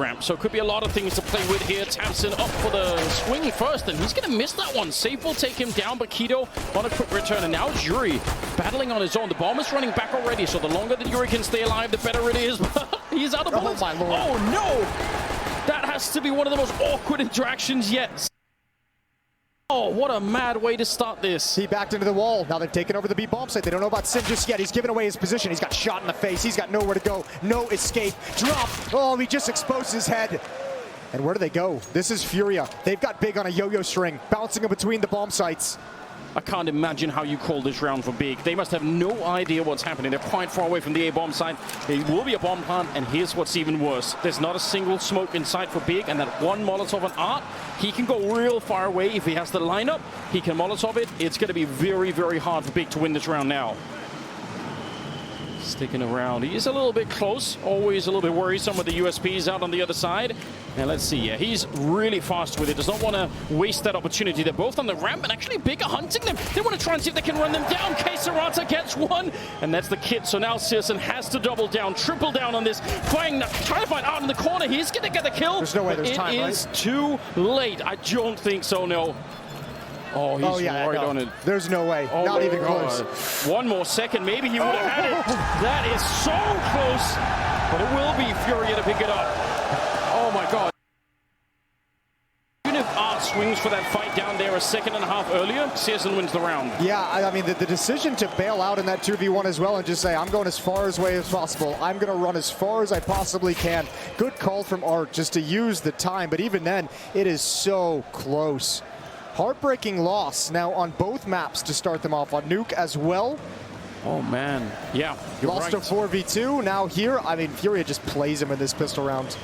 ramp, so it could be a lot of things to play with here. Tamsin up for the swing first, and he's going to miss that one. Safe will take him down, but Keto on a quick return, and now it's Yuri battling on his own. The bomb is running back already, so the longer that Yuri can stay alive, the better it is. He's out of bullets. Oh, my Lord. Oh, no! That has to be one of the most awkward interactions yet. Oh, what a mad way to start this. He backed into the wall. Now they've taken over the B bomb site. They don't know about Sin just yet. He's given away his position. He's got shot in the face. He's got nowhere to go. No escape. Drop. Oh, he just exposed his head. And where do they go? This is Furia. They've got Big on a yo-yo string, bouncing in between the bomb sites. I can't imagine how you call this round for Big. They must have no idea what's happening. They're quite far away from the A-bomb site. It will be a bomb plant, and here's what's even worse. There's not a single smoke in sight for Big, and that one Molotov on Art, he can go real far away. If he has the lineup, he can Molotov it. It's going to be very, very hard for Big to win this round now. Sticking around. He's a little bit close. Always a little bit worrisome with the USPs out on the other side. And let's see. Yeah, he's really fast with it. Does not want to waste that opportunity. They're both on the ramp, and actually Big are hunting them. They want to try and see if they can run them down. K-Sarata gets one, and that's the kit. So now Searson has to double down, triple down on this. Trying to find Art in the corner. He's going to get the kill. There's no way there's time, right? It is too late. I don't think so, no. Oh, he's right on it. There's no way. Oh, not even close. One more second, maybe he would have had it. That is so close, but it will be Furia to pick it up. Oh my God. Even if Art swings for that fight down there a second and a half earlier, Searson wins the round. Yeah, I mean, the decision to bail out in that 2v1 as well and just say, I'm going as far away as possible. I'm going to run as far as I possibly can. Good call from Art just to use the time, but even then, it is so close. Heartbreaking loss now on both maps to start them off, on Nuke as well. Oh man, yeah, lost right. to 4v2. Now here, I mean, Furia just plays him in this pistol round.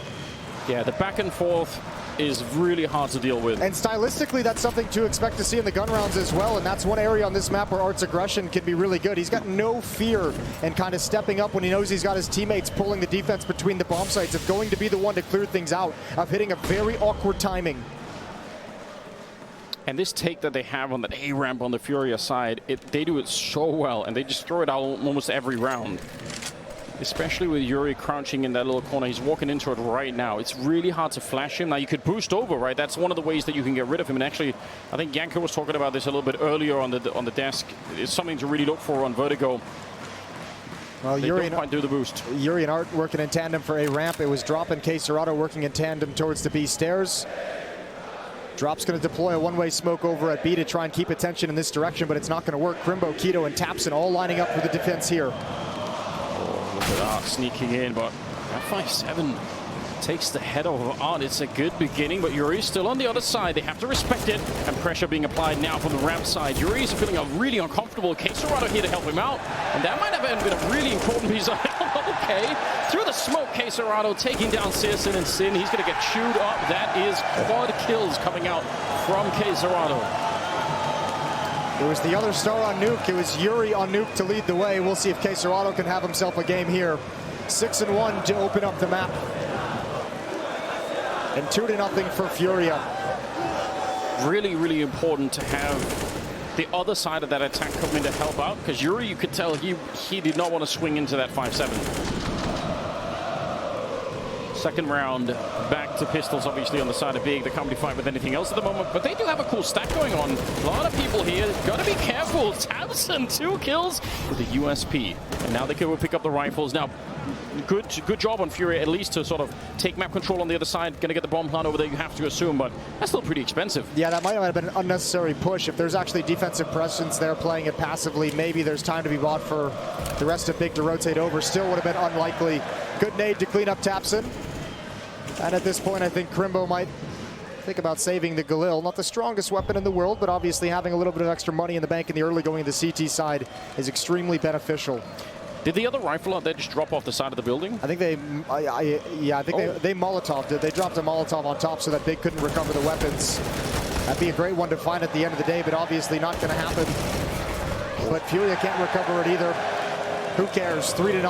Yeah, the back and forth is really hard to deal with. And stylistically, that's something to expect to see in the gun rounds as well, and that's one area on this map where Art's aggression can be really good. He's got no fear and kind of stepping up when he knows he's got his teammates pulling the defense between the bomb sites, of going to be the one to clear things out, of hitting a very awkward timing. And this take that they have on that A-ramp on the Furia side, they do it so well, and they just throw it out almost every round. Especially with Yuri crouching in that little corner. He's walking into it right now. It's really hard to flash him. Now, you could boost over, right? That's one of the ways that you can get rid of him. And actually, I think Yanko was talking about this a little bit earlier on the desk. It's something to really look for on Vertigo. Well, Yuri don't quite do the boost. Yuri and Art working in tandem for A-ramp. It was Drop and K-Sarata working in tandem towards the B stairs. Drop's going to deploy a one-way smoke over at B to try and keep attention in this direction, but it's not going to work. Crimbo, Keto, and Tapson all lining up for the defense here. Oh, look at Art sneaking in, but that 5-7 takes the head of Art. It's a good beginning, but Yuri's still on the other side. They have to respect it, and pressure being applied now from the ramp side. Yuri's feeling really uncomfortable. K-Sarata here to help him out, and that might have been a really important piece of help. Okay, through the smoke, K-Sarata taking down Searson, and Sin, he's going to get chewed up. That is quad kills coming out from K-Sarata. It was the other star on Nuke. It was Yuri on Nuke to lead the way. We'll see if K-Sarata can have himself a game here. 6-1 to open up the map. And 2-0 for Furia. Really, really important to have the other side of that attack come in to help out, because Yuri, you could tell he did not want to swing into that 5-7. Second round, back to pistols, obviously, on the side of Big. They can't really fight with anything else at the moment, but they do have a cool stack going on. A lot of people here. Got to be careful. Tamsin, 2 kills with the USP. And now they can pick up the rifles. Now, good job on Furia, at least to sort of take map control on the other side. Going to get the bomb plant over there, you have to assume, but that's still pretty expensive. Yeah, that might have been an unnecessary push. If there's actually defensive presence there playing it passively, maybe there's time to be bought for the rest of Big to rotate over. Still would have been unlikely. Good nade to clean up Tapson. And at this point, I think Crimbo might think about saving the Galil. Not the strongest weapon in the world, but obviously having a little bit of extra money in the bank in the early going to the CT side is extremely beneficial. Did the other rifle out there just drop off the side of the building? I think they, they Molotoved it. They dropped a Molotov on top so that Big couldn't recover the weapons. That'd be a great one to find at the end of the day, but obviously not going to happen. But Furia can't recover it either. Who cares? 3-0.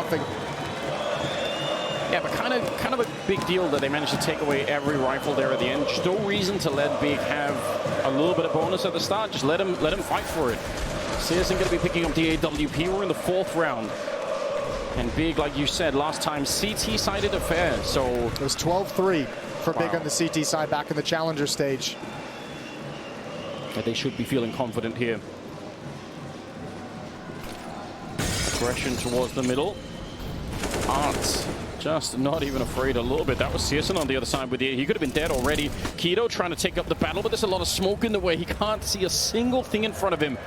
Yeah, but kind of a big deal that they managed to take away every rifle there at the end. Just no reason to let Big have a little bit of bonus at the start. Just let him fight for it. Searson going to be picking up the AWP. We're in the 4th round. And Big, like you said, last time CT-sided affair, so... It was 12-3 for Big on the CT side back in the challenger stage. Yeah, they should be feeling confident here. Aggression towards the middle. Arts just not even afraid a little bit. That was Searson on the other side with the... He could have been dead already. Keto trying to take up the battle, but there's a lot of smoke in the way. He can't see a single thing in front of him.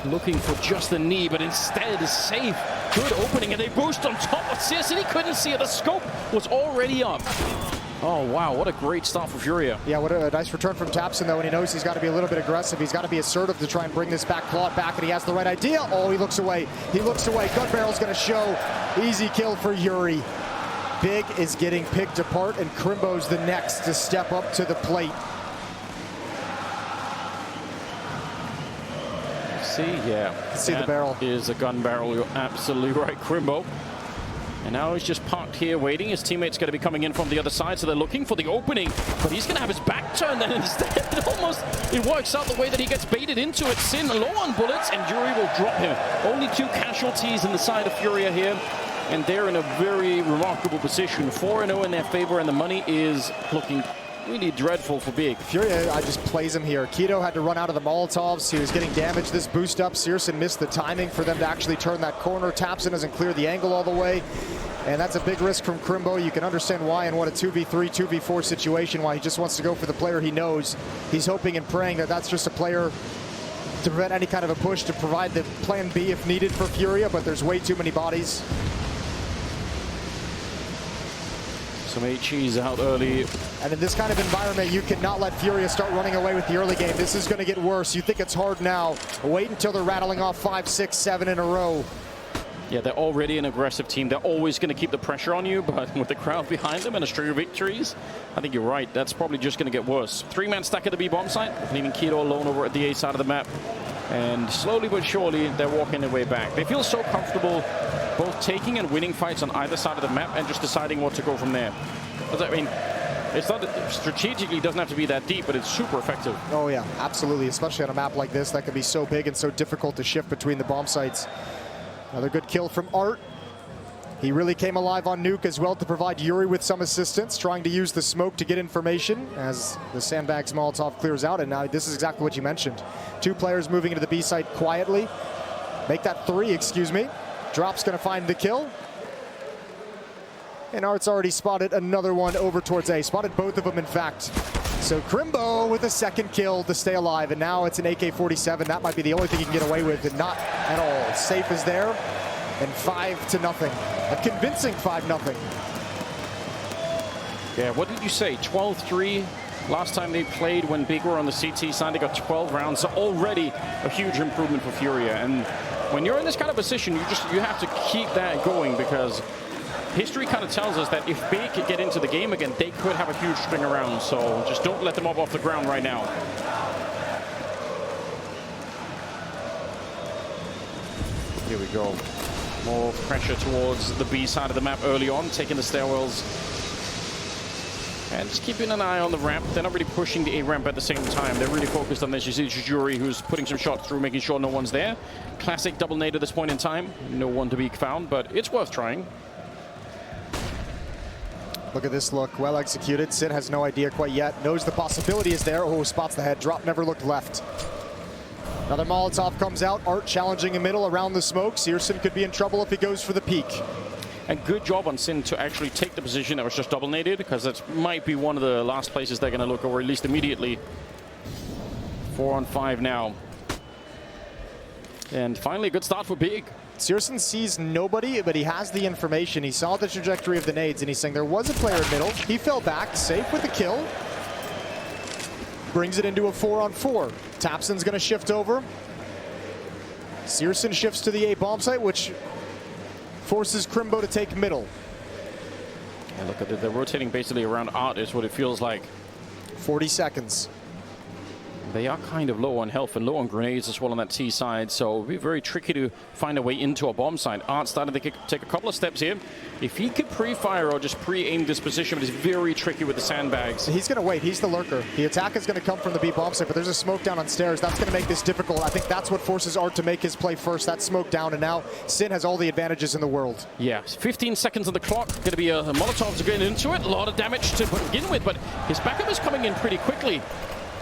Looking for just the knee, but instead is safe. Good opening, and they boost on top of Searson. He couldn't see it. The scope was already up. Oh, wow, what a great start for Furia. Yeah, what a nice return from Tapson, though, and he knows he's got to be a little bit aggressive. He's got to be assertive to try and bring this back, claw it back, and he has the right idea. Oh, he looks away. He looks away. Gun barrel's going to show. Easy kill for Yuri. Big is getting picked apart, and Crimbo's the next to step up to the plate. See, yeah. See the barrel. Is a gun barrel. You're absolutely right, Crimbo. And now he's just parked here waiting. His teammate's going to be coming in from the other side, so they're looking for the opening. But he's going to have his back turned, and instead it works out the way that he gets baited into it. Sin low on bullets, and Yuri will drop him. Only 2 casualties in the side of Furia here. And they're in a very remarkable position. 4-0 in their favor, and the money is looking really dreadful for Big. Furia just plays him here. Keto had to run out of the Molotovs. He was getting damaged. This boost up, Searson missed the timing for them to actually turn that corner. Tapson doesn't clear the angle all the way. And that's a big risk from Crimbo. You can understand why in what a 2v3, 2v4 situation, why he just wants to go for the player he knows. He's hoping and praying that that's just a player to prevent any kind of a push, to provide the plan B if needed for Furia, but there's way too many bodies. Some HEs out early. And in this kind of environment, you cannot let Furia start running away with the early game. This is going to get worse. You think it's hard now. Wait until they're rattling off 5, 6, 7 in a row. Yeah, they're already an aggressive team. They're always going to keep the pressure on you, but with the crowd behind them and a string of victories, I think you're right. That's probably just going to get worse. 3-man stack at the B bomb site, leaving Keto alone over at the A side of the map. And slowly but surely, they're walking their way back. They feel so comfortable both taking and winning fights on either side of the map and just deciding what to go from there. I mean, it's not strategically doesn't have to be that deep, but it's super effective. Oh yeah, absolutely, especially on a map like this that can be so big and so difficult to shift between the bomb sites. Another good kill from Art. He really came alive on Nuke as well to provide Yuri with some assistance, trying to use the smoke to get information as the sandbags Molotov clears out. And now this is exactly what you mentioned. 2 players moving into the B site quietly. Make that 3, excuse me. Drop's going to find the kill. And Art's already spotted another one over towards A. Spotted both of them, in fact. So Crimbo with a 2nd kill to stay alive. And now it's an AK-47. That might be the only thing he can get away with, and not at all. Safe is there. And 5-0. A convincing 5-0. Yeah, what did you say? 12-3 last time they played when Big were on the CT side. They got 12 rounds. So already a huge improvement for Furia. And when you're in this kind of position, you have to keep that going, because history kind of tells us that if Big could get into the game again, they could have a huge string around. So just don't let them up off the ground right now. Here we go. More pressure towards the B side of the map early on, taking the stairwells. And just keeping an eye on the ramp. They're not really pushing the A ramp at the same time. They're really focused on this. You see Yuri, who's putting some shots through, making sure no one's there. Classic double nade at this point in time. No one to be found, but it's worth trying. Look at this look, well executed. Sin has no idea quite yet. Knows the possibility is there. Oh, spots the head drop, never looked left. Another Molotov comes out. Art challenging in middle around the smoke. Searson could be in trouble if he goes for the peak. And good job on Sin to actually take the position that was just double naded, because that might be one of the last places they're going to look, or at least immediately. 4-on-5 now. And finally, a good start for Big. Searson sees nobody, but he has the information. He saw the trajectory of the nades, and he's saying there was a player in middle. He fell back, safe with the kill. Brings it into a 4-on-4. Tapson's going to shift over. Searson shifts to the A bomb site, which forces Crimbo to take middle. Yeah, look at it. They're rotating basically around Art is what it feels like. 40 seconds. They are kind of low on health and low on grenades as well on that T side, so it'll be very tricky to find a way into a bomb side. Art started to take a couple of steps here. If he could pre-fire or just pre-aim this position, it's very tricky with the sandbags. He's going to wait. He's the lurker. The attack is going to come from the B bomb site, but there's a smoke down on stairs. That's going to make this difficult. I think that's what forces Art to make his play first. That smoke down, and now Sin has all the advantages in the world. Yeah, 15 seconds on the clock. Going to be a Molotov to get into it. A lot of damage to begin with, but his backup is coming in pretty quickly.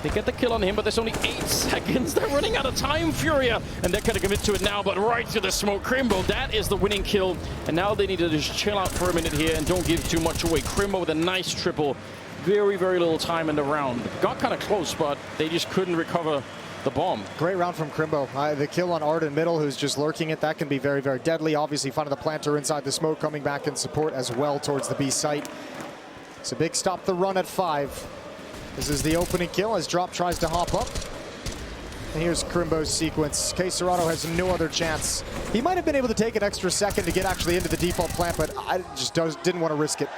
They get the kill on him, but there's only 8 seconds. They're running out of time, Furia, and they're going to commit to it now, but right to the smoke. Crimbo, that is the winning kill, and now they need to just chill out for a minute here and don't give too much away. Crimbo with a nice triple. Very, very little time in the round. Got kind of close, but they just couldn't recover the bomb. Great round from Crimbo. The kill on Art in middle, who's just lurking it, that can be very, very deadly. Obviously, finding the planter inside the smoke, coming back in support as well towards the B site. It's a big stop the run at 5. This is the opening kill as Drop tries to hop up. And here's Crimbo's sequence. csgo has no other chance. He might have been able to take an extra second to get actually into the default plant, but I just didn't want to risk it.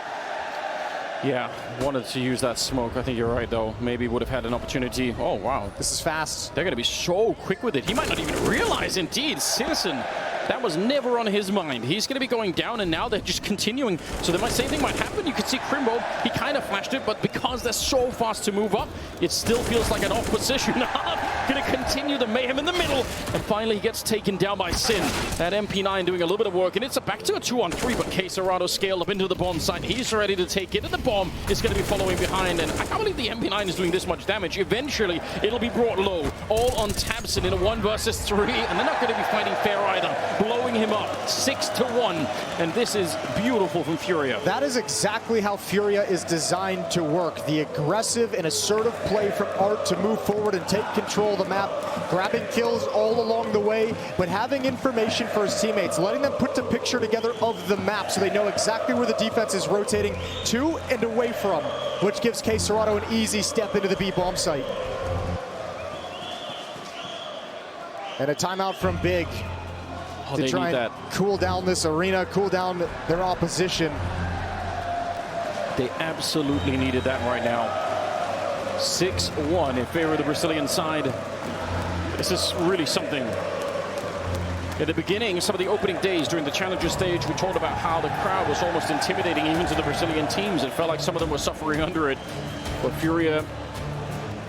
Yeah, wanted to use that smoke. I think you're right, though. Maybe would have had an opportunity. Oh, wow. This is fast. They're going to be so quick with it. He might not even realize, indeed, Citizen. That was never on his mind. He's going to be going down, and now they're just continuing. So the same thing might happen. You can see Crimbo, he kind of flashed it, but because they're so fast to move up, it still feels like an off position. Going to continue the mayhem in the middle, and finally he gets taken down by Sin. That MP9 doing a little bit of work, and it's back to a 2-on-3, but csgo scaled up into the bomb site. He's ready to take it, and the bomb is going to be following behind, and I can't believe the MP9 is doing this much damage. Eventually, it'll be brought low, all on Tabson in a 1 versus 3, and they're not going to be fighting fair either. Blowing him up 6-1, and this is beautiful from Furia. That is exactly how Furia is designed to work. The aggressive and assertive play from Art to move forward and take control of the map, grabbing kills all along the way, but having information for his teammates, letting them put the picture together of the map so they know exactly where the defense is rotating to and away from, which gives csgo an easy step into the B bomb site. And a timeout from Big. To try and cool down this arena, cool down their opposition. They absolutely needed that right now. 6-1 in favor of the Brazilian side. This is really something. At the beginning, some of the opening days during the Challenger stage, we talked about how the crowd was almost intimidating even to the Brazilian teams. It felt like some of them were suffering under it. But Furia,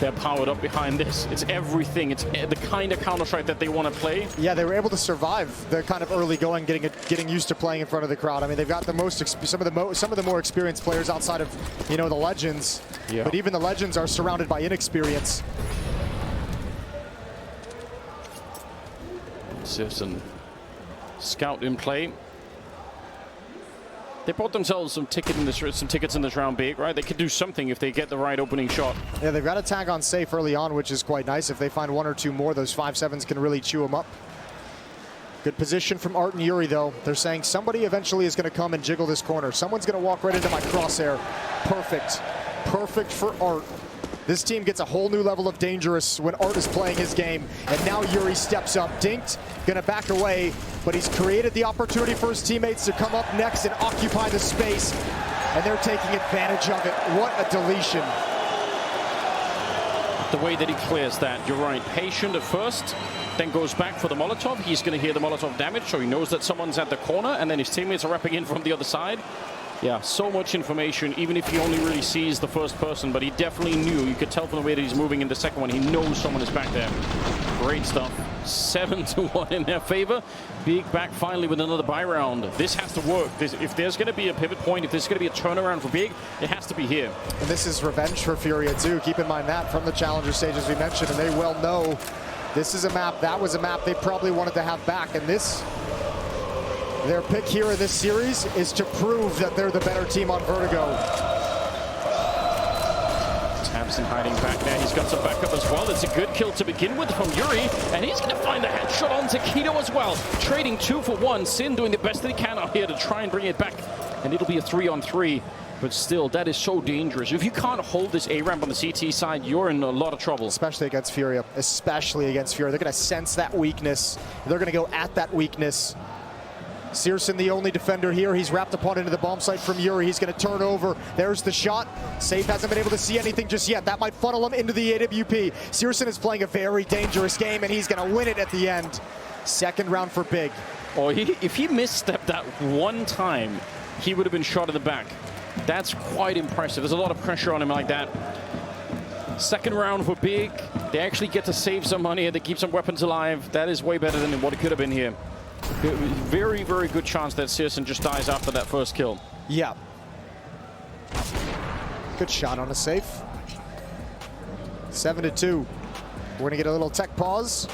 they're powered up behind this. It's everything. It's the kind of Counter-Strike that they want to play. Yeah, they were able to survive the kind of early going, getting used to playing in front of the crowd. I mean, they've got the most some of the more experienced players outside of, you know, the legends. Yeah. But even the legends are surrounded by inexperience. Citizen scout in play. They bought themselves some tickets in this round big, right? They could do something if they get the right opening shot. Yeah, they've got a tag on safe early on, which is quite nice. If they find 1 or 2 more, those 5-7s can really chew them up. Good position from Art and Yuri, though. They're saying somebody eventually is going to come and jiggle this corner. Someone's going to walk right into my crosshair. Perfect. Perfect for Art. This team gets a whole new level of dangerous when Art is playing his game. And now Yuri steps up. Dinked, gonna back away, but he's created the opportunity for his teammates to come up next and occupy the space. And they're taking advantage of it. What a deletion. The way that he clears that, you're right. Patient at first, then goes back for the Molotov. He's gonna hear the Molotov damage, so he knows that someone's at the corner, and then his teammates are wrapping in from the other side. Yeah, so much information, even if he only really sees the first person, but he definitely knew. You could tell from the way that he's moving in the second one. He knows someone is back there. Great stuff. 7-1 in their favor. Big back finally with another buy round. This has to work. If there's going to be a pivot point, if there's going to be a turnaround for Big, it has to be here. And this is revenge for Furia, too. Keep in mind that from the Challenger stage, as we mentioned, and they well know this is a map. That was a map they probably wanted to have back, and this... Their pick here in this series is to prove that they're the better team on Vertigo. Tabson hiding back there. He's got some backup as well. It's a good kill to begin with from Yuri, and he's going to find the headshot on Taquito as well. Trading 2 for 1. Sin doing the best that he can out here to try and bring it back, and it'll be a 3-on-3. But still, that is so dangerous. If you can't hold this A-ramp on the CT side, you're in a lot of trouble. Especially against Furia. Especially against Furia. They're going to sense that weakness. They're going to go at that weakness. Searson, the only defender here. He's wrapped upon into the bomb site from Yuri. He's going to turn over. There's the shot. Safe hasn't been able to see anything just yet. That might funnel him into the AWP. Searson is playing a very dangerous game, and he's going to win it at the end. Second round for Big. Oh, if he misstepped that one time, he would have been shot in the back. That's quite impressive. There's a lot of pressure on him like that. Second round for Big. They actually get to save some money. They keep some weapons alive. That is way better than what it could have been here. Very, very good chance that Searson just dies after that first kill. Yeah. Good shot on a safe. 7-2. We're going to get a little tech pause.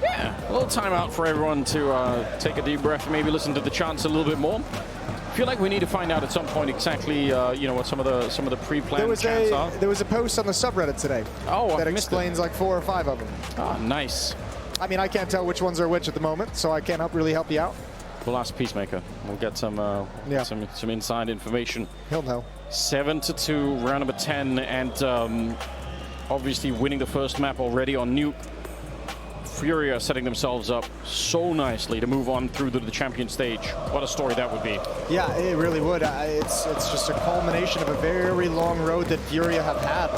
Yeah, a little timeout for everyone to take a deep breath, maybe listen to the chants a little bit more. I feel like we need to find out at some point exactly, you know, what some of the pre-planned chants are. There was a post on the subreddit today. Oh, that explains like 4 or 5 of them. Ah, nice. I mean, I can't tell which ones are which at the moment, so I can't really help you out. We'll ask Peacemaker. We'll get some inside information. He'll know. 7-2, round number 10, and obviously winning the first map already on Nuke. Furia setting themselves up so nicely to move on through to the champion stage. What a story that would be. Yeah, it really would. It's just a culmination of a very long road that Furia have had.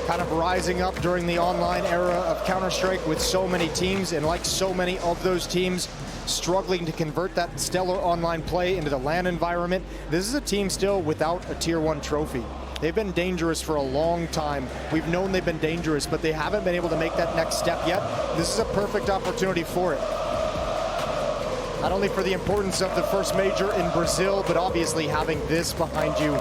Kind of rising up during the online era of Counter-Strike with so many teams, and like so many of those teams, struggling to convert that stellar online play into the LAN environment. This is a team still without a Tier 1 trophy. They've been dangerous for a long time. We've known they've been dangerous, but they haven't been able to make that next step yet. This is a perfect opportunity for it. Not only for the importance of the first major in Brazil, but obviously having this behind you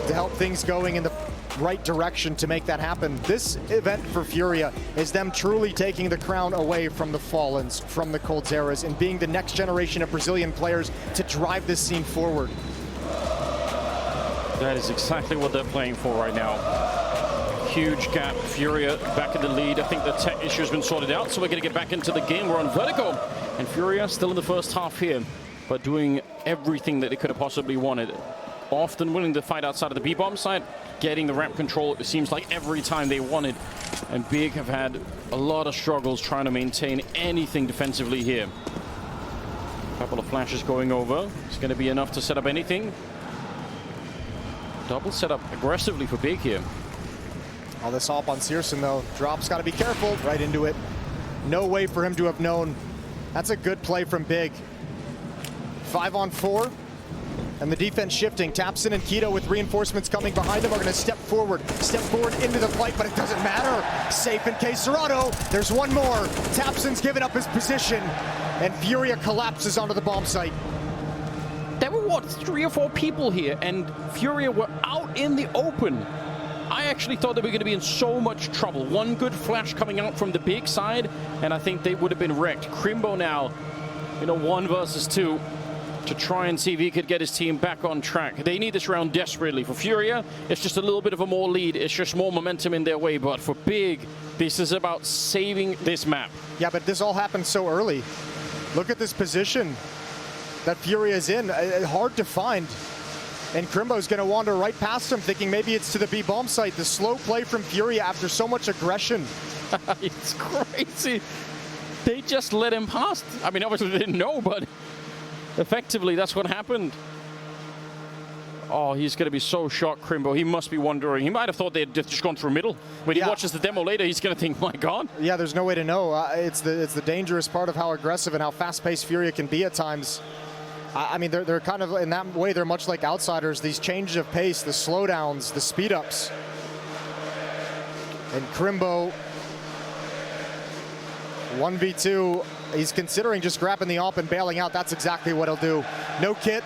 to help things going in the right direction to make that happen. This event for Furia is them truly taking the crown away from the Fallens, from the Coldzera's, and being the next generation of Brazilian players to drive this scene forward. That is exactly what they're playing for right now. Huge gap. Furia back in the lead. I think the tech issue has been sorted out, so we're going to get back into the game. We're on Vertigo, and Furia still in the first half here, but doing everything that they could have possibly wanted. Often willing to fight outside of the B-bomb site, getting the ramp control, it seems like every time they wanted. And Big have had a lot of struggles trying to maintain anything defensively here. A couple of flashes going over. It's going to be enough to set up anything. Double setup aggressively for Big here. All this hop on Searson though. Drop's got to be careful. Right into it. No way for him to have known. That's a good play from Big. 5-on-4. And the defense shifting. Tapson and Keto with reinforcements coming behind them are going to step forward into the fight, but it doesn't matter. Safe in case Serrano. There's one more. Tapson's given up his position, and Furia collapses onto the bomb site. There were, what, 3 or 4 people here, and Furia were out in the open. I actually thought they were going to be in so much trouble. One good flash coming out from the Big side, and I think they would have been wrecked. Crimbo now in a 1 versus 2 to try and see if he could get his team back on track. They need this round desperately. For Furia, it's just a little bit of a more lead. It's just more momentum in their way, but for Big, this is about saving this map. Yeah, but this all happened so early. Look at this position that Furia is in. Hard to find. And Crimbo's going to wander right past him, thinking maybe it's to the B-bomb site. The slow play from Furia after so much aggression. It's crazy. They just let him pass. I mean, obviously they didn't know, but effectively that's what happened. Oh, he's going to be so shocked, Crimbo. He must be wondering. He might have thought they'd just gone through middle. When he watches the demo later, he's going to think, my God. Yeah, there's no way to know. It's the dangerous part of how aggressive and how fast-paced Furia can be at times. I mean, they're kind of, in that way, they're much like outsiders. These changes of pace, the slowdowns, the speed-ups. And Crimbo, 1v2, he's considering just grabbing the AWP and bailing out. That's exactly what he'll do. No kit,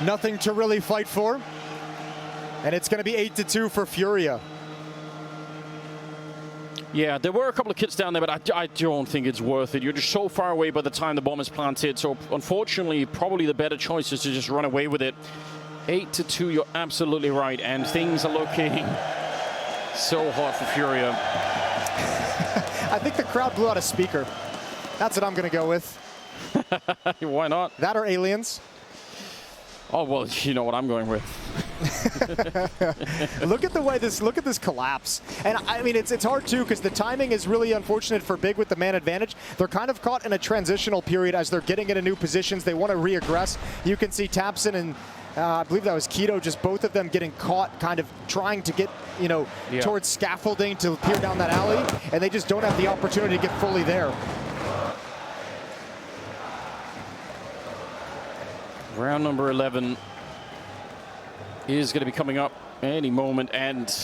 nothing to really fight for. And it's going to be 8-2 for Furia. Yeah, there were a couple of kits down there, but I don't think it's worth it. You're just so far away by the time the bomb is planted. So unfortunately, probably the better choice is to just run away with it. 8-2, you're absolutely right. And things are looking so hot for Furia. I think the crowd blew out a speaker. That's what I'm going to go with. Why not? That or aliens. Oh, well, you know what I'm going with. Look at this collapse. And I mean, it's hard too, because the timing is really unfortunate for Big with the man advantage. They're kind of caught in a transitional period as they're getting into new positions. They want to re-aggress. You can see Tabson and I believe that was Keto, just both of them getting caught, kind of trying to get, you know, towards scaffolding to peer down that alley, and they just don't have the opportunity to get fully there. Round number 11 is going to be coming up any moment, and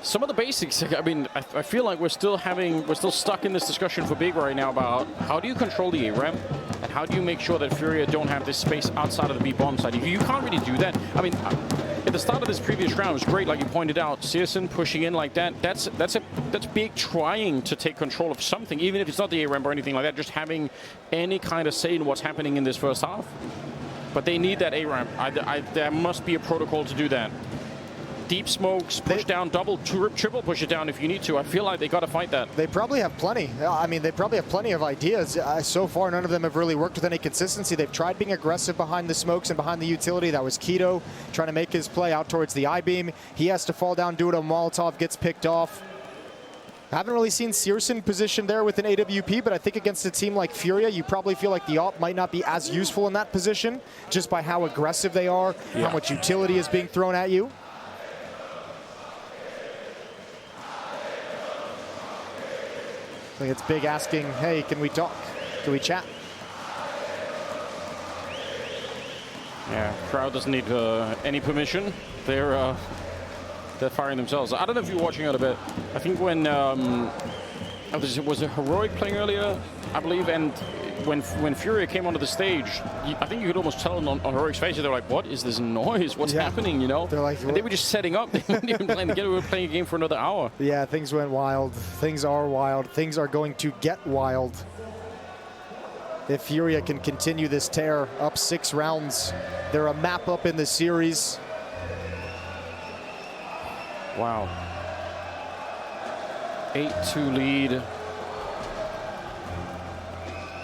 some of the basics, I mean, I feel like we're still stuck in this discussion for Big right now about how do you control the A-ramp and how do you make sure that Furia don't have this space outside of the B bomb side. You can't really do that. I mean, at the start of this previous round, it was great, like you pointed out, Searson pushing in like that. That's Big trying to take control of something, even if it's not the A-ramp or anything like that, just having any kind of say in what's happening in this first half. But they need that A-ramp. There must be a protocol to do that. Deep smokes, push down, double, triple push it down if you need to. I feel like they got to fight that. They probably have plenty. I mean, they probably have plenty of ideas. So far, none of them have really worked with any consistency. They've tried being aggressive behind the smokes and behind the utility. That was Keto trying to make his play out towards the I-beam. He has to fall down, do it. A Molotov gets picked off. I haven't really seen Searson positioned there with an AWP, but I think against a team like Furia, you probably feel like the AWP might not be as useful in that position, just by how aggressive they are, how much utility is being thrown at you. I think it's Big asking, hey, can we talk? Can we chat? Yeah, crowd doesn't need any permission. They're firing themselves. I don't know if you're watching it a bit. I think when was a Heroic playing earlier, I believe, and when Furia came onto the stage, I think you could almost tell on Heroic's face, they're like, what is this noise? What's happening, you know? They're like, and they were just setting up. They weren't even playing together. We were playing a game for another hour. Yeah, things went wild. Things are wild. Things are going to get wild. If Furia can continue this tear, up 6 rounds, they're a map up in the series. Wow. 8-2 lead.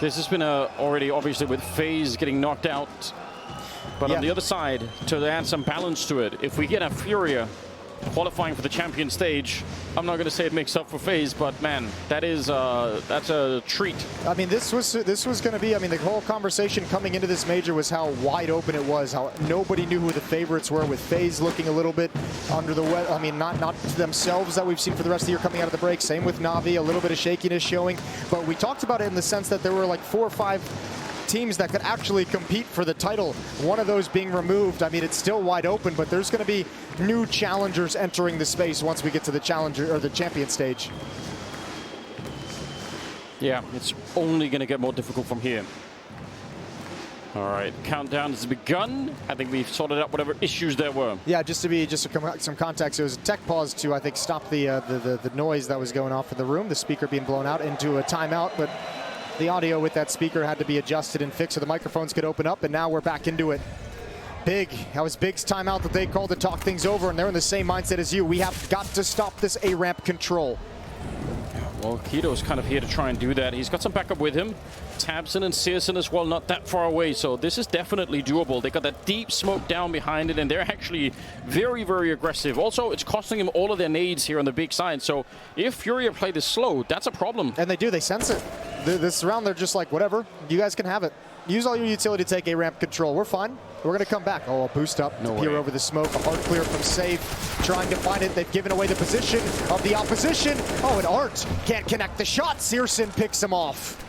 This has been already, obviously, with Faze getting knocked out. But on the other side, to add some balance to it, if we get a Furia qualifying for the champion stage, I'm not going to say it makes up for Faze, but man, that's a treat. I mean, this was going to be, I mean, the whole conversation coming into this major was how wide open it was, how nobody knew who the favorites were, with Faze looking a little bit under the weather. I mean, not themselves that we've seen for the rest of the year coming out of the break. Same with NAVI, a little bit of shakiness showing. But we talked about it in the sense that there were like 4 or 5 teams that could actually compete for the title. One of those being removed. I mean, it's still wide open, but there's going to be new challengers entering the space once we get to the challenger or the champion stage. Yeah, it's only going to get more difficult from here. All right, countdown has begun. I think we've sorted out whatever issues there were. Yeah, just some context, it was a tech pause to, I think, stop the noise that was going off in the room, the speaker being blown out into a timeout, but the audio with that speaker had to be adjusted and fixed so the microphones could open up, and now we're back into it. Big, that was Big's timeout that they called to talk things over, and they're in the same mindset as you. We have got to stop this A-ramp control. Well, Keto's kind of here to try and do that. He's got some backup with him. Tabson and Searson as well, not that far away, so this is definitely doable. They got that deep smoke down behind it, and they're actually very, very aggressive. Also, it's costing them all of their nades here on the Big side, so if Furia play this slow, that's a problem. And they do, they sense it. This round, they're just like, whatever, you guys can have it. Use all your utility to take A-ramp control. We're fine. We're going to come back. Oh, a boost up to peer over the smoke. A hard clear from Safe, trying to find it. They've given away the position of the opposition. Oh, and Art can't connect the shot. Searson picks him off.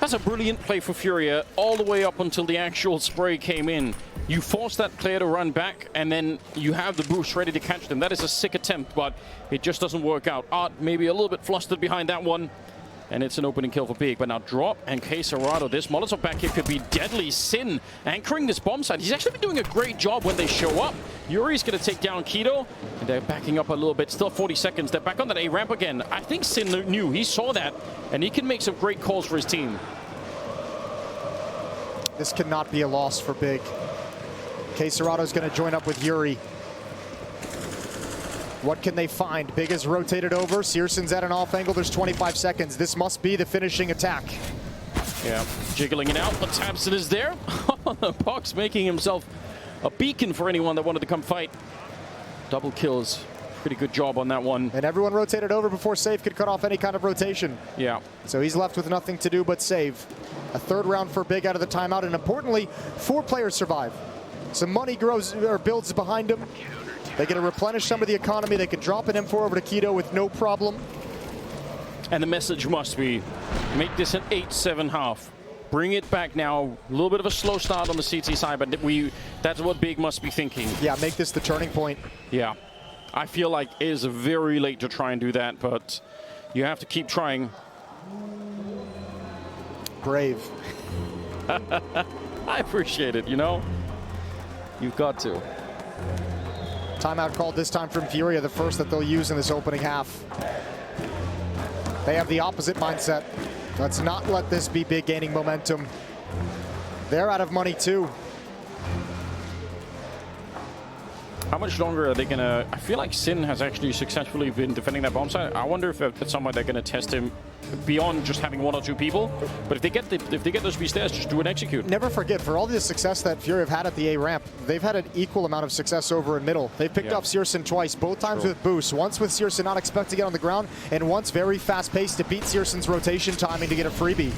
That's a brilliant play for Furia, all the way up until the actual spray came in. You force that player to run back, and then you have the boost ready to catch them. That is a sick attempt, but it just doesn't work out. Art maybe a little bit flustered behind that one. And it's an opening kill for Big, but now drop and csgo. This Molotov back here could be deadly. Sin anchoring this bomb site. He's actually been doing a great job when they show up. Yuri's going to take down Keto, and they're backing up a little bit. Still 40 seconds. They're back on that A-ramp again. I think Sin knew. He saw that, and he can make some great calls for his team. This cannot be a loss for Big. csgo's going to join up with Yuri. What can they find? Big is rotated over. Searson's at an off angle. There's 25 seconds. This must be the finishing attack. Yeah, jiggling it out, but Tabson is there. Puck's making himself a beacon for anyone that wanted to come fight. Double kills. Pretty good job on that one. And everyone rotated over before Save could cut off any kind of rotation. Yeah. So he's left with nothing to do but save. A third round for Big out of the timeout, and importantly, 4 players survive. Some money grows or builds behind them. They get to replenish some of the economy. They can drop an M4 over to Keto with no problem. And the message must be, make this an 8-7 half. Bring it back now. A little bit of a slow start on the CT side, but that's what Big must be thinking. Yeah, make this the turning point. Yeah. I feel like it is very late to try and do that, but you have to keep trying. Brave. I appreciate it, you know? You've got to. Timeout called this time from Furia, the first that they'll use in this opening half. They have the opposite mindset. Let's not let this be Big gaining momentum. They're out of money too. How much longer are they going to... I feel like Sin has actually successfully been defending that bomb site. I wonder if at some point they're going to test him beyond just having 1 or 2 people. But if they get those beast stairs, just do an execute. Never forget, for all the success that Fury have had at the A ramp, they've had an equal amount of success over in middle. They've picked up Searson twice, both times with boosts. Once with Searson not expect to get on the ground, and once very fast paced to beat Searson's rotation timing to get a freebie.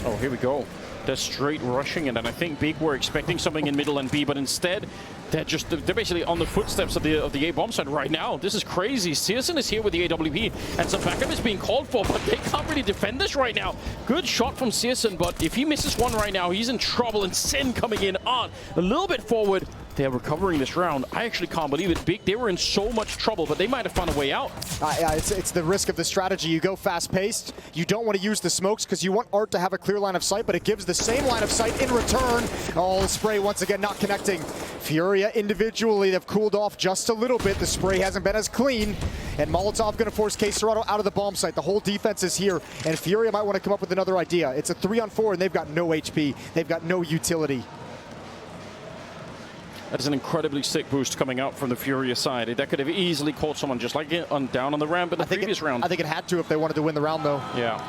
Oh, here we go. They're straight rushing it, and I think Big were expecting something in middle and B, but instead they're basically on the footsteps of the A bomb site right now. This is crazy. Searson is here with the AWP, and some backup is being called for, but they can't really defend this right now. Good shot from Searson, but if he misses one right now, he's in trouble, and Sin coming in on a little bit forward. They're recovering this round. I actually can't believe it. Big, they were in so much trouble, but they might have found a way out. Yeah, it's the risk of the strategy. You go fast-paced. You don't want to use the smokes because you want Art to have a clear line of sight, but it gives the same line of sight in return. Oh, the spray once again not connecting. Furia individually, they've cooled off just a little bit. The spray hasn't been as clean. And Molotov going to force K-Serrato out of the bomb site. The whole defense is here, and Furia might want to come up with another idea. It's a 3-on-4, and they've got no HP. They've got no utility. That is an incredibly sick boost coming out from the Furia side. That could have easily caught someone just like it down on the ramp in the previous round. I think it had to if they wanted to win the round, though. Yeah,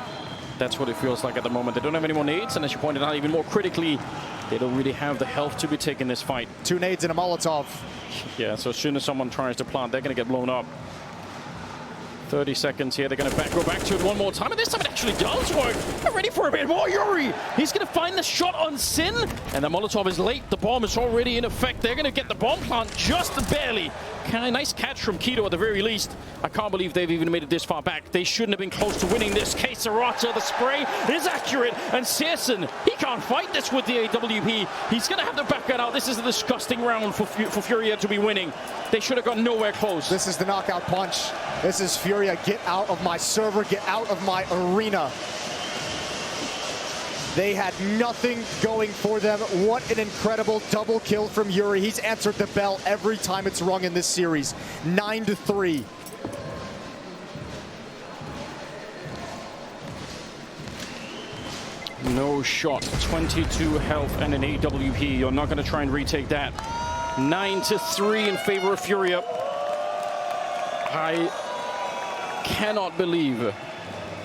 that's what it feels like at the moment. They don't have any more nades, and as you pointed out, even more critically, they don't really have the health to be taking this fight. 2 nades and a Molotov. Yeah, so as soon as someone tries to plant, they're going to get blown up. 30 seconds here. They're going to go back to it one more time, and this time it actually does work. They're ready for a bit more. Yuri, he's going to find the shot on Sin, and the Molotov is late. The bomb is already in effect. They're going to get the bomb plant just barely. Nice catch from Keto at the very least. I can't believe they've even made it this far back. They shouldn't have been close to winning this. K-Serrato, the spray is accurate, and Searson, he can't fight this with the AWP. He's going to have to back that out. This is a disgusting round for Furia to be winning. They should have got nowhere close. This is the knockout punch. This is Furia. Get out of my server. Get out of my arena. They had nothing going for them. What an incredible double kill from Yuri. He's answered the bell every time it's rung in this series. 9-3. No shot. 22 health and an AWP. You're not going to try and retake that. 9-3 in favor of Furia. I cannot believe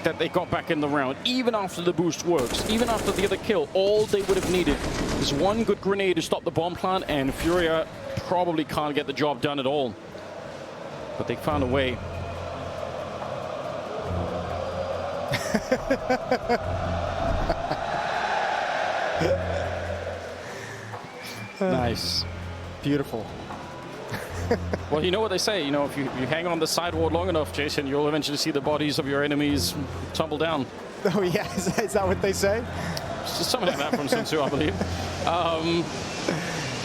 that they got back in the round, even after the boost works, even after the other kill. All they would have needed is one good grenade to stop the bomb plant, and Furia probably can't get the job done at all. But they found a way. Nice. Beautiful. Well, you know what they say, you know, if you hang on the sidewalk long enough, Jason, you'll eventually see the bodies of your enemies tumble down. Oh, yeah, is that what they say? Something like that from Sun Tzu, I believe.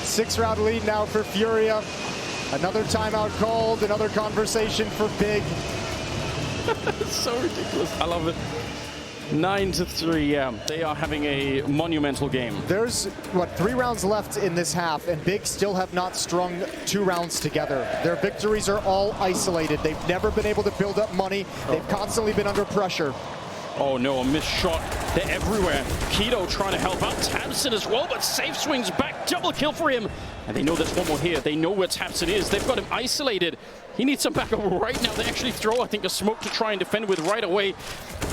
6-round lead now for Furia. Another timeout called, another conversation for Big. It's so ridiculous. I love it. 9-3, yeah. They are having a monumental game. There's, 3 rounds left in this half, and Big still have not strung 2 rounds together. Their victories are all isolated. They've never been able to build up money. They've constantly been under pressure. Oh no, a missed shot. They're everywhere. Keto trying to help out Tabson as well, but safe swings back. Double kill for him. And they know there's one more here. They know where Tabson is. They've got him isolated. He needs some backup right now. They actually throw, I think, a smoke to try and defend with right away.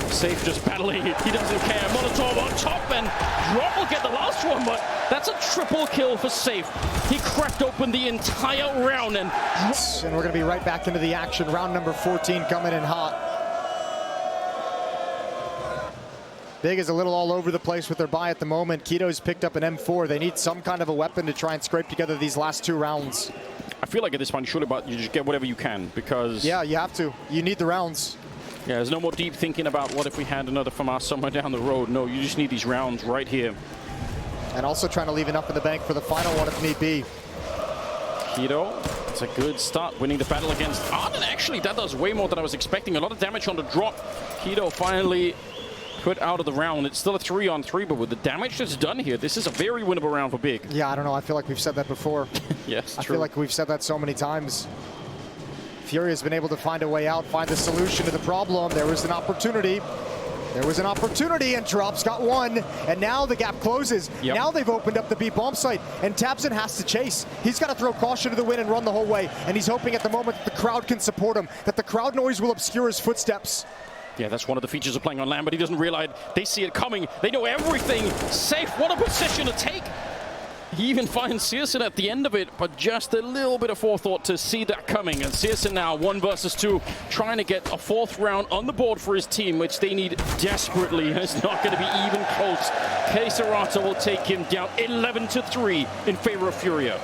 Safe just battling. He doesn't care. Molotov on top, and Drop will get the last one, but that's a triple kill for Safe. He cracked open the entire round, and we're going to be right back into the action. Round number 14 coming in hot. Big is a little all over the place with their buy at the moment. Keto's picked up an M4. They need some kind of a weapon to try and scrape together these last 2 rounds. I feel like at this point, surely, but you just get whatever you can, because... Yeah, you have to. You need the rounds. Yeah, there's no more deep thinking about what if we had another FAMAS somewhere down the road. No, you just need these rounds right here. And also trying to leave enough in the bank for the final one if need be. Keto, it's a good start, winning the battle against Arden. Actually, that does way more than I was expecting. A lot of damage on the drop. Keto finally put out of the round. It's still a 3-on-3, but with the damage that's done here, this is a very winnable round for Big. Yeah, I don't know. I feel like we've said that before. Yes, I feel like we've said that so many times. Furia has been able to find a way out, find the solution to the problem. There was an opportunity. There was an opportunity, and Drop's got one. And now the gap closes. Yep. Now they've opened up the B bomb site, and Tabson has to chase. He's got to throw caution to the wind and run the whole way. And he's hoping at the moment that the crowd can support him, that the crowd noise will obscure his footsteps. Yeah, that's one of the features of playing on land, but he doesn't realize they see it coming. They know everything. Safe, what a position to take. He even finds Searson at the end of it, but just a little bit of forethought to see that coming. And Searson now 1 versus 2, trying to get a 4th round on the board for his team, which they need desperately. It's not going to be even close. Kesarata will take him down 11-3 in favor of Furia.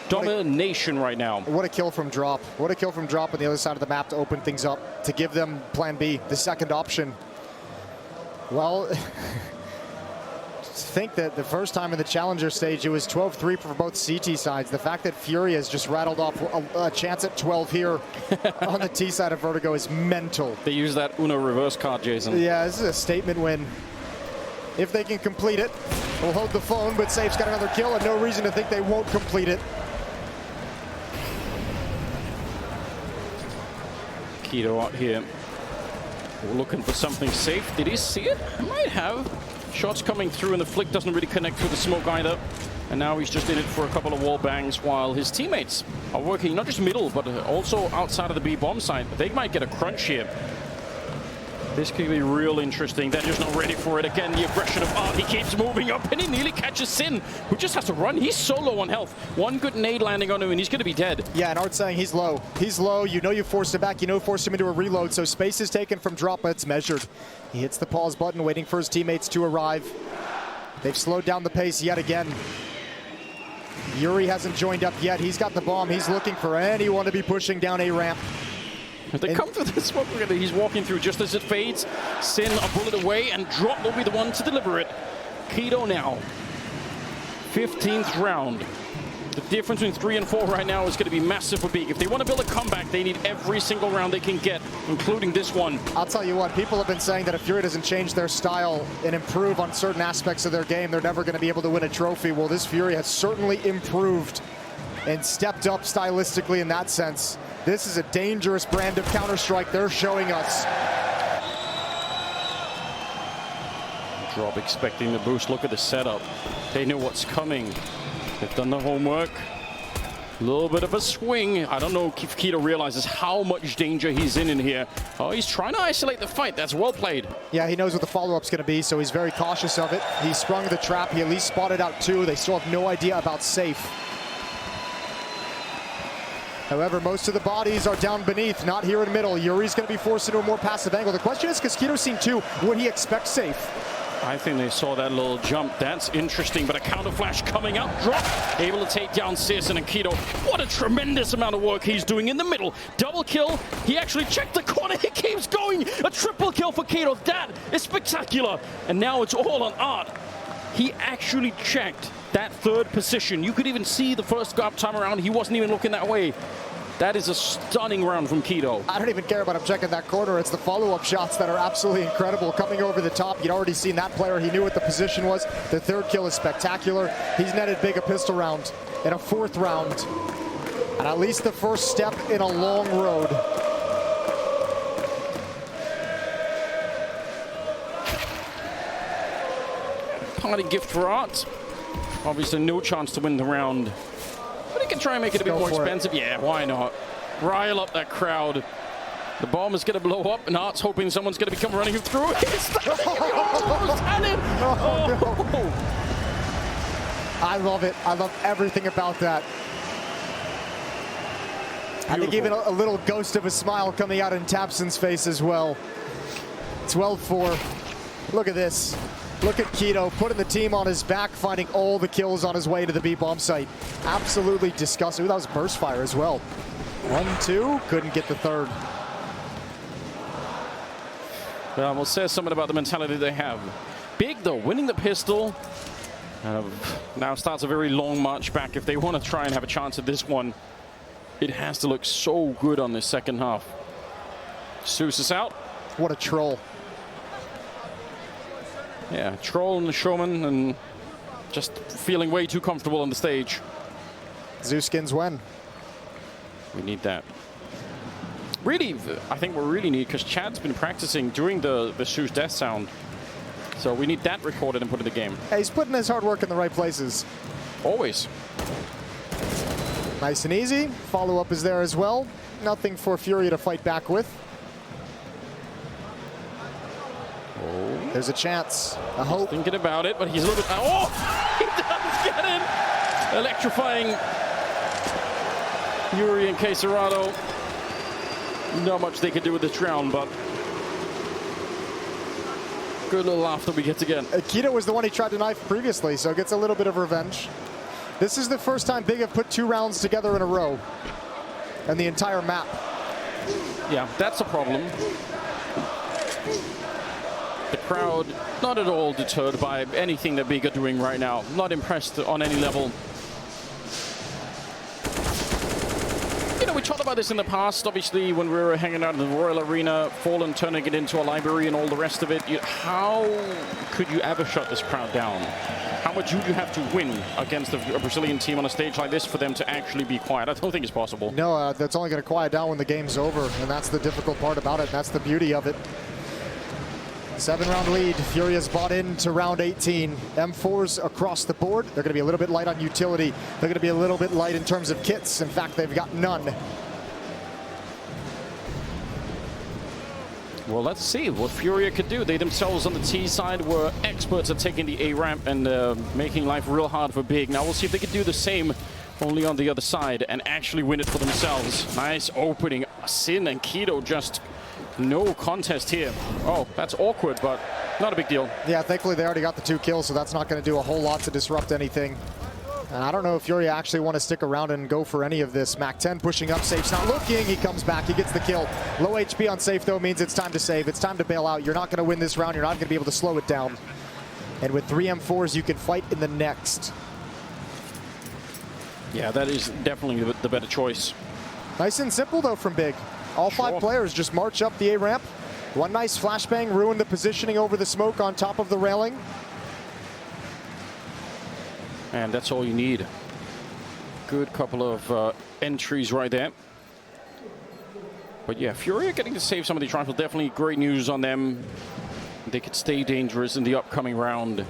Domination right now. What a kill from Drop. What a kill from Drop on the other side of the map to open things up, to give them plan B, the second option. Well, think that the first time in the challenger stage, it was 12-3 for both CT sides. The fact that Furia has just rattled off a chance at 12 here on the T side of Vertigo is mental. They use that Uno reverse card, Jason. Yeah, this is a statement win. If they can complete it, we'll hold the phone, but Safe's got another kill and no reason to think they won't complete it. Keto out here. We're looking for something safe. Did he see it? He might have. Shots coming through, and the flick doesn't really connect through the smoke either. And now he's just in it for a couple of wall bangs while his teammates are working not just middle, but also outside of the B bomb site. They might get a crunch here. This could be real interesting. They're just not ready for it. Again, the aggression of Art. He keeps moving up, and he nearly catches Sin, who just has to run. He's so low on health. One good nade landing on him, and he's going to be dead. Yeah, and Art's saying he's low. He's low. You know you forced him back. You know you forced him into a reload, so space is taken from Drop, but it's measured. He hits the pause button, waiting for his teammates to arrive. They've slowed down the pace yet again. Yuri hasn't joined up yet. He's got the bomb. He's looking for anyone to be pushing down a ramp. They come through the smoke. He's walking through just as it fades. Sin a bullet away, and Drop will be the one to deliver it. Keto now. 15th round. The difference between 3 and 4 right now is going to be massive for Big. If they want to build a comeback, they need every single round they can get, including this one. I'll tell you what, people have been saying that if Furia doesn't change their style and improve on certain aspects of their game, they're never going to be able to win a trophy. Well, this Furia has certainly improved and stepped up stylistically in that sense. This is a dangerous brand of Counter-Strike they're showing us. Drop expecting the boost. Look at the setup. They know what's coming. They've done the homework. A little bit of a swing. I don't know if Keto realizes how much danger he's in here. Oh, he's trying to isolate the fight. That's well played. Yeah, he knows what the follow-up's going to be, so he's very cautious of it. He sprung the trap. He at least spotted out 2. They still have no idea about Safe. However, most of the bodies are down beneath, not here in middle. Yuri's going to be forced into a more passive angle. The question is, because Keto's seen 2, would he expect Safe? I think they saw that little jump. That's interesting, but a counter flash coming up. Drop, able to take down Searson and Keto. What a tremendous amount of work he's doing in the middle. Double kill. He actually checked the corner. He keeps going. A triple kill for Keto. That is spectacular. And now it's all on Art. He actually checked that 3rd position. You could even see the first time around, he wasn't even looking that way. That is a stunning round from Keto. I don't even care about him checking that corner. It's the follow-up shots that are absolutely incredible. Coming over the top, you'd already seen that player. He knew what the position was. The 3rd kill is spectacular. He's netted Big a pistol round in a 4th round. And at least the first step in a long road. Party gift for Art. Obviously no chance to win the round. But he can try and make it a bit more expensive. Yeah, why not? Rile up that crowd. The bomb is going to blow up, and Art's hoping someone's going to become running him through. He's almost had it. Oh. No. I love it. I love everything about that. Beautiful. I think even a little ghost of a smile coming out in Tapson's face as well. 12-4. Look at this. Look at Keto putting the team on his back, finding all the kills on his way to the B-bomb site. Absolutely disgusting. Ooh, that was burst fire as well. 1-2, couldn't get the third. Well, says something about the mentality they have. Big, though, winning the pistol. Now starts a very long march back. If they want to try and have a chance at this one, it has to look so good on this second half. Zeus is out. What a troll. Yeah, troll and the showman, and just feeling way too comfortable on the stage. Zeus skins when? We need that. Really, I think we really need, because Chad's been practicing during the Zeus death sound. So we need that recorded and put in the game. Hey, he's putting his hard work in the right places. Always. Nice and easy. Follow-up is there as well. Nothing for Furia to fight back with. Oh. There's a chance. A hope. Thinking about it, but he's a little bit... Oh! He does get in! Electrifying Yuri and Queserado. Not much they could do with this round, but good little laugh that we get again. Keto was the one he tried to knife previously, so gets a little bit of revenge. This is the first time Big have put 2 rounds together in a row, and the entire map. Yeah, that's a problem. The crowd not at all deterred by anything that Big are doing right now. Not impressed on any level. You know, we talked about this in the past, obviously, when we were hanging out in the Royal Arena, Fallen turning it into a library and all the rest of it. How could you ever shut this crowd down? How much would you have to win against a Brazilian team on a stage like this for them to actually be quiet? I don't think it's possible. No, that's only going to quiet down when the game's over, and that's the difficult part about it, and that's the beauty of it. 7-round lead. Furia's bought into round 18. M4s across the board. They're going to be a little bit light on utility. They're going to be a little bit light in terms of kits. In fact, they've got none. Well, let's see what Furia could do. They themselves on the T side were experts at taking the A ramp and making life real hard for Big. Now we'll see if they can do the same, only on the other side, and actually win it for themselves. Nice opening. Sin and Keto just no contest here. Oh, that's awkward, but not a big deal. Yeah, thankfully they already got the 2 kills, so that's not going to do a whole lot to disrupt anything. And I don't know if Furia actually want to stick around and go for any of this. Mac 10 pushing up, Safe's not looking, he comes back, he gets the kill. Low HP on Safe though means it's time to save, it's time to bail out. You're not going to win this round, you're not going to be able to slow it down. And with 3 M4s, you can fight in the next. Yeah, that is definitely the better choice. Nice and simple though from Big. All 5 players just march up the A ramp. One nice flashbang ruined the positioning over the smoke on top of the railing. And that's all you need. Good couple of entries right there. But yeah, Furia getting to save some of these rounds will definitely great news on them. They could stay dangerous in the upcoming round.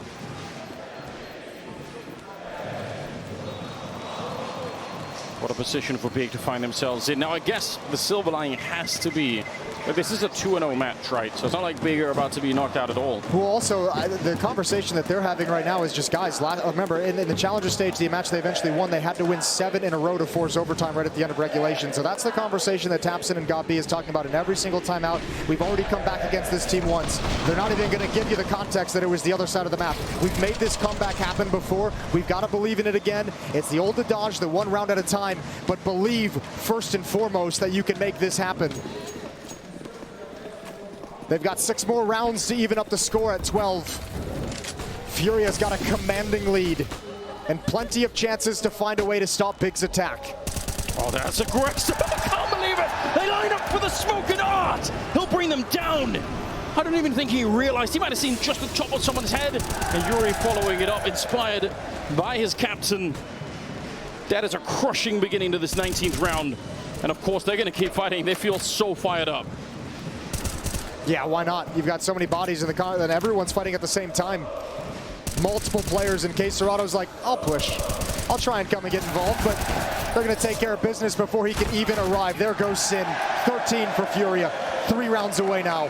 What a position for Big to find themselves in. Now, I guess the silver lining has to be that this is a 2-0 match, right? So it's not like Big are about to be knocked out at all. Well, also, the conversation that they're having right now is just, guys, remember, in the Challenger stage, the match they eventually won, they had to win 7 in a row to force overtime right at the end of regulation. So that's the conversation that Tapson and Godby is talking about in every single timeout. We've already come back against this team once. They're not even going to give you the context that it was the other side of the map. We've made this comeback happen before. We've got to believe in it again. It's the old adage, the 1 round at a time, but believe first and foremost that you can make this happen. They've got 6 more rounds to even up the score at 12. Furia's got a commanding lead and plenty of chances to find a way to stop Big's attack. Oh, that's aggressive. I can't believe it. They line up for the smoke and Art. He'll bring them down. I don't even think he realized. He might have seen just the top of someone's head. And Yuri following it up, inspired by his captain. That is a crushing beginning to this 19th round. And of course, they're going to keep fighting. They feel so fired up. Yeah, why not? You've got so many bodies in the car and everyone's fighting at the same time. multiple players, and Cerrado's like, I'll push. I'll try and come and get involved, but they're going to take care of business before he can even arrive. There goes Sin. 13 for Furia. 3 rounds away now.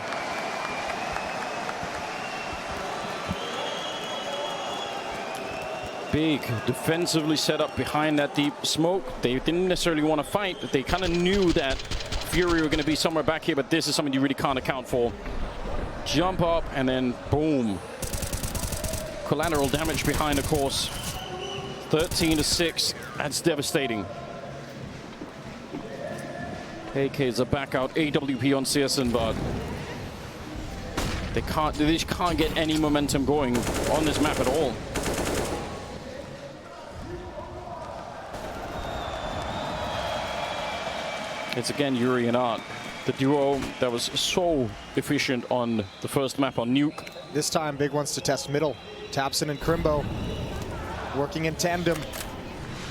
Big defensively set up behind that deep smoke. They didn't necessarily want to fight. They kind of knew that Furia were going to be somewhere back here, but this is something you really can't account for. Jump up and then boom. Collateral damage behind, of course. 13-6. That's devastating. AKs are back out. AWP on CSN, but they just can't get any momentum going on this map at all. It's again Yuri and Art, the duo that was so efficient on the first map on Nuke. This time, Big wants to test middle. Tapson and Crimbo working in tandem.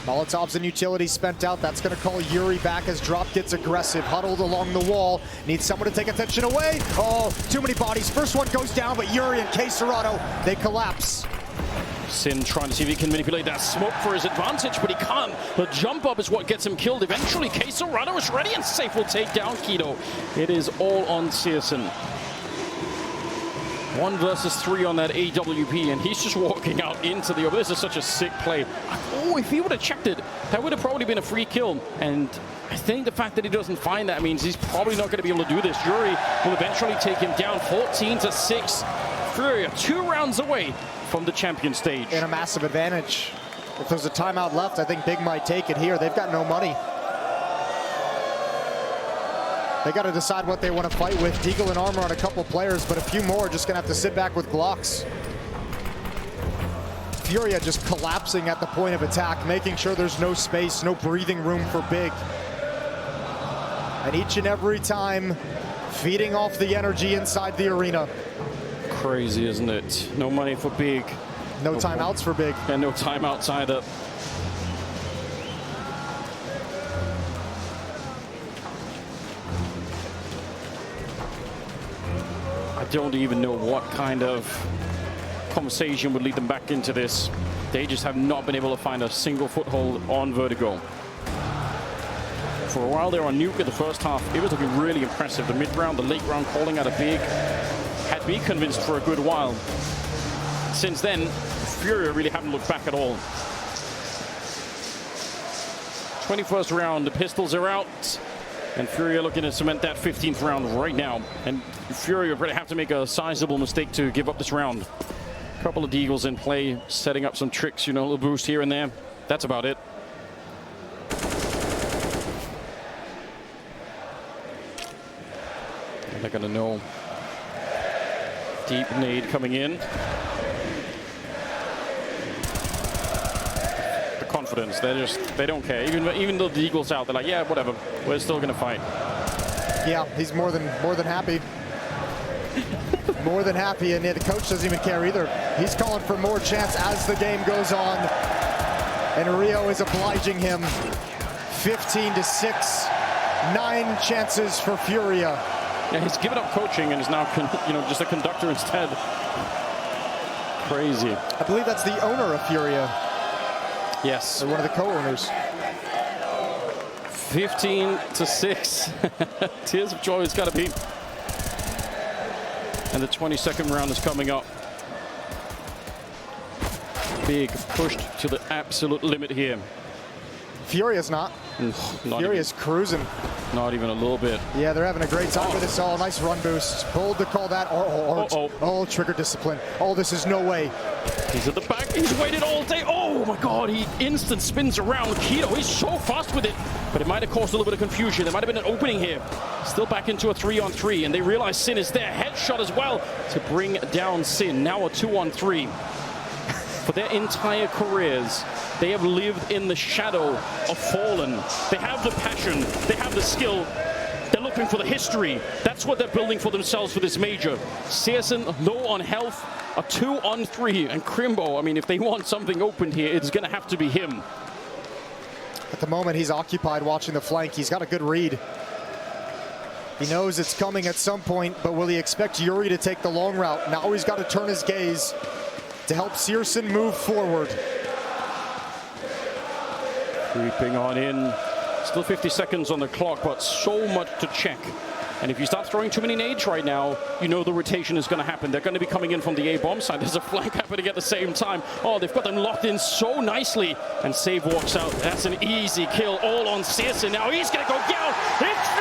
Molotovs and utilities spent out. That's going to call Yuri back as Drop gets aggressive. Huddled along the wall. Needs someone to take attention away. Oh, too many bodies. First one goes down, but Yuri and Cerrado, they collapse. Sin trying to see if he can manipulate that smoke for his advantage, but he can't. The jump up is what gets him killed eventually. Cerrado is ready and safe will take down Keto. It is all on CSN. 1 versus 3 on that AWP, and he's just walking out into the open. This is such a sick play. Oh, if he would have checked it, that would have probably been a free kill. And I think the fact that he doesn't find that means he's probably not going to be able to do this. Yuri will eventually take him down 14-6. Furia 2 rounds away from the champion stage. And a massive advantage. If there's a timeout left, I think Big might take it here. They've got no money. They got to decide what they want to fight with. Deagle and armor on a couple players, but a few more are just going to have to sit back with Glocks. Furia just collapsing at the point of attack, making sure there's no space, no breathing room for Big. And each and every time, feeding off the energy inside the arena. Crazy, isn't it? No money for Big. No timeouts for Big. And no timeouts either. I don't even know what kind of conversation would lead them back into this. They just have not been able to find a single foothold on Vertigo. For a while there on Nuke in the first half, it was looking really impressive. The mid-round, the late round calling out a Big had me convinced for a good while. Since then, Furia really haven't looked back at all. 21st round, the pistols are out. And Furia looking to cement that 15th round right now. And Furia really have to make a sizable mistake to give up this round. A couple of Deagles in play, setting up some tricks, you know, a little boost here and there. That's about it. And they're gonna know. Deep nade coming in. The confidence, they don't care. Even though the Eagle's out, they're like, yeah, whatever, we're still gonna fight. Yeah, he's more than happy. More than happy, and the coach doesn't even care either. He's calling for more chance as the game goes on. And Rio is obliging him. 15-6, 9 chances for Furia. Yeah, he's given up coaching and is now, just a conductor instead. Crazy. I believe that's the owner of Furia. Yes. Or one of the co-owners. 15-6. Tears of joy has got to be. And the 22nd round is coming up. Big pushed to the absolute limit here. Furia's not. Furia's cruising. Not even a little bit. Yeah, they're having a great time with this all. Nice run boost. Bold to call that. Oh, trigger discipline. Oh, this is no way. He's at the back. He's waited all day. Oh my God, he instant spins around. Keto, he's so fast with it. But it might have caused a little bit of confusion. There might have been an opening here. Still back into a 3-on-3, and they realize Sin is there. Headshot as well to bring down Sin. Now a 2-on-3. For their entire careers, they have lived in the shadow of Fallen. They have the passion, they have the skill, they're looking for the history. That's what they're building for themselves for this major. CSN low on health, a 2-on-3, and Crimbo, I mean, if they want something opened here, it's gonna have to be him. At the moment, he's occupied watching the flank. He's got a good read. He knows it's coming at some point, but will he expect Yuri to take the long route? Now he's got to turn his gaze to help Searson move forward. Creeping on in. Still 50 seconds on the clock, but so much to check. And if you start throwing too many nades right now, you know the rotation is going to happen. They're going to be coming in from the A-bomb side. There's a flank happening at the same time. Oh, they've got them locked in so nicely. And Save walks out. That's an easy kill all on Searson. Now he's going to go down. It's